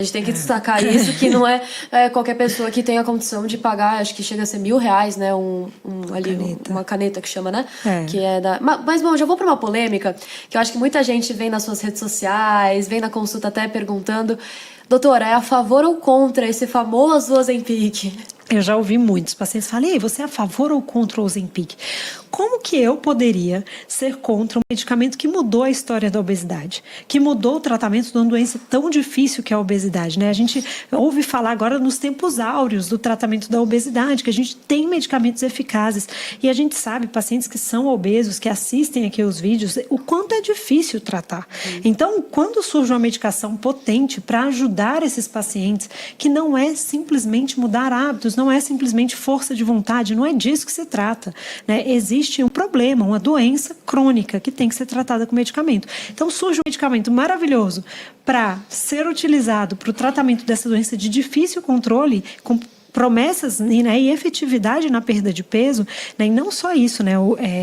A gente tem que destacar isso, que não é, qualquer pessoa que tenha a condição de pagar, acho que chega a ser R$ 1.000, né? Uma caneta que chama, né? Que é da... Mas, bom, já vou para uma polêmica, que eu acho que muita gente vem nas suas redes sociais, vem na consulta até perguntando: doutora, é a favor ou contra esse famoso Ozempic? Eu já ouvi muitos pacientes falarem: ei, você é a favor ou contra o Ozempic? Como que eu poderia ser contra um medicamento que mudou a história da obesidade, que mudou o tratamento de uma doença tão difícil que é a obesidade, né? A gente ouve falar agora nos tempos áureos do tratamento da obesidade, que a gente tem medicamentos eficazes. E a gente sabe, pacientes que são obesos, que assistem aqui os vídeos, o quanto é difícil tratar. Então, quando surge uma medicação potente para ajudar esses pacientes, que não é simplesmente mudar hábitos, não é simplesmente força de vontade, não é disso que se trata, né? Existe um problema, uma doença crônica que tem que ser tratada com medicamento. Então surge um medicamento maravilhoso para ser utilizado para o tratamento dessa doença de difícil controle, com promessas, né, e efetividade na perda de peso, né, e não só isso, né,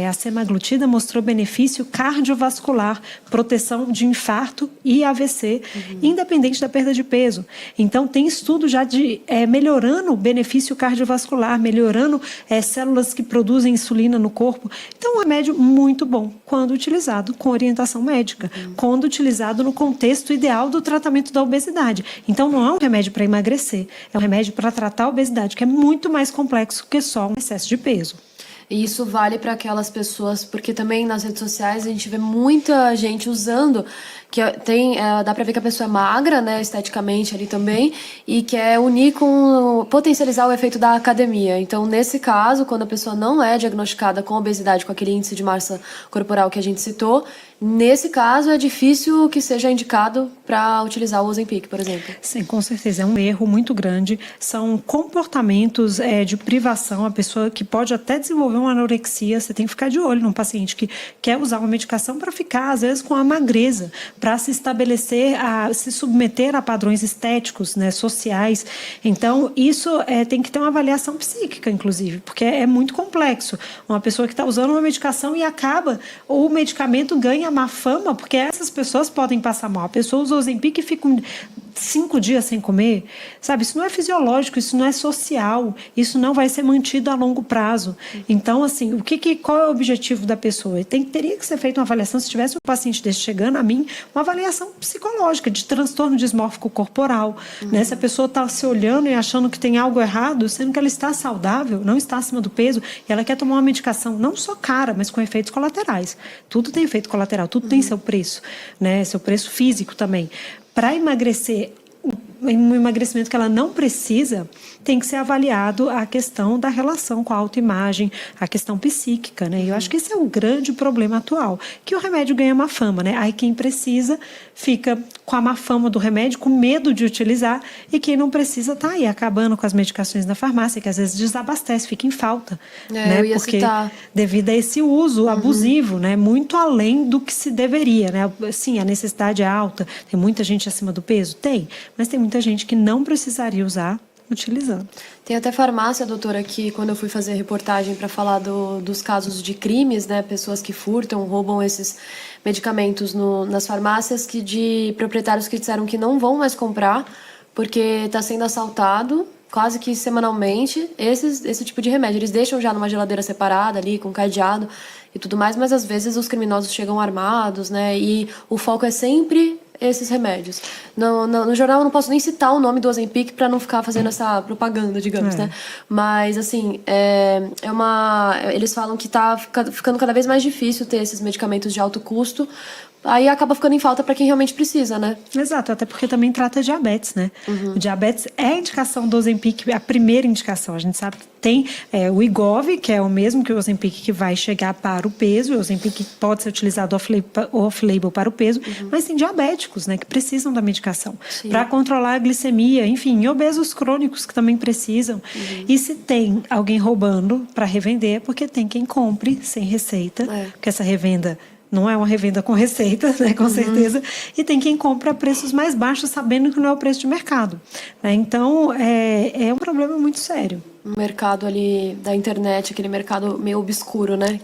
a semaglutida mostrou benefício cardiovascular, proteção de infarto e AVC, independente da perda de peso. Então tem estudo já de melhorando o benefício cardiovascular, melhorando células que produzem insulina no corpo. Então é um remédio muito bom quando utilizado com orientação médica, quando utilizado no contexto ideal do tratamento da obesidade. Então não é um remédio para emagrecer, é um remédio para tratar a obesidade, que é muito mais complexo que só um excesso de peso. E isso vale para aquelas pessoas, porque também nas redes sociais a gente vê muita gente usando, que dá para ver que a pessoa é magra, né, esteticamente ali também, e quer unir potencializar o efeito da academia. Então, nesse caso, quando a pessoa não é diagnosticada com obesidade, com aquele índice de massa corporal que a gente citou, nesse caso é difícil que seja indicado para utilizar o Ozempic, por exemplo. Sim, com certeza, é um erro muito grande. São comportamentos de privação, a pessoa que pode até desenvolver uma anorexia. Você tem que ficar de olho num paciente que quer usar uma medicação para ficar, às vezes, com a magreza, para se estabelecer, se submeter a padrões estéticos, né, sociais. Então, isso tem que ter uma avaliação psíquica, inclusive, porque é muito complexo. Uma pessoa que está usando uma medicação e o medicamento ganha má fama, porque essas pessoas podem passar mal. A pessoa usa o Ozempic e fica 5 dias sem comer, sabe? Isso não é fisiológico, isso não é social, isso não vai ser mantido a longo prazo. Então, assim, qual é o objetivo da pessoa? Teria que ser feita uma avaliação, se tivesse um paciente desse chegando a mim, uma avaliação psicológica de transtorno dismórfico corporal, né? Se a pessoa está se olhando e achando que tem algo errado, sendo que ela está saudável, não está acima do peso, e ela quer tomar uma medicação não só cara, mas com efeitos colaterais. Tudo tem efeito colateral, tudo tem seu preço, né? Seu preço físico também. Para emagrecer, um emagrecimento que ela não precisa, tem que ser avaliado a questão da relação com a autoimagem, a questão psíquica, né? E eu acho que esse é o grande problema atual, que o remédio ganha má fama, né? Aí quem precisa fica com a má fama do remédio, com medo de utilizar, e quem não precisa está aí acabando com as medicações na farmácia, que às vezes desabastece, fica em falta, né? Porque devido a esse uso abusivo, né? Muito além do que se deveria, né? Sim, a necessidade é alta, tem muita gente acima do peso? Tem, mas tem muita gente que não precisaria usar utilizando. Tem até farmácia, doutora, que quando eu fui fazer reportagem para falar dos casos de crimes, né, pessoas que furtam, roubam esses medicamentos nas farmácias, de proprietários que disseram que não vão mais comprar porque está sendo assaltado quase que semanalmente esse tipo de remédio. Eles deixam já numa geladeira separada ali, com cadeado e tudo mais, mas às vezes os criminosos chegam armados, né, e o foco é sempre esses remédios. No jornal eu não posso nem citar o nome do Ozempic para não ficar fazendo essa propaganda, digamos, né? Mas, assim, eles falam que tá ficando cada vez mais difícil ter esses medicamentos de alto custo. Aí acaba ficando em falta para quem realmente precisa, né? Exato, até porque também trata diabetes, né? O diabetes é a indicação do Ozempic, a primeira indicação. A gente sabe que tem o Wegovy, que é o mesmo que o Ozempic, que vai chegar para o peso. O Ozempic pode ser utilizado off-label para o peso, mas tem diabéticos, né, que precisam da medicação para controlar a glicemia, enfim, e obesos crônicos que também precisam. E se tem alguém roubando para revender, é porque tem quem compre sem receita, porque essa revenda não é uma revenda com receita, né, com certeza, e tem quem compra a preços mais baixos, sabendo que não é o preço de mercado, né? Então, é um problema muito sério. Um mercado ali da internet, aquele mercado meio obscuro, né?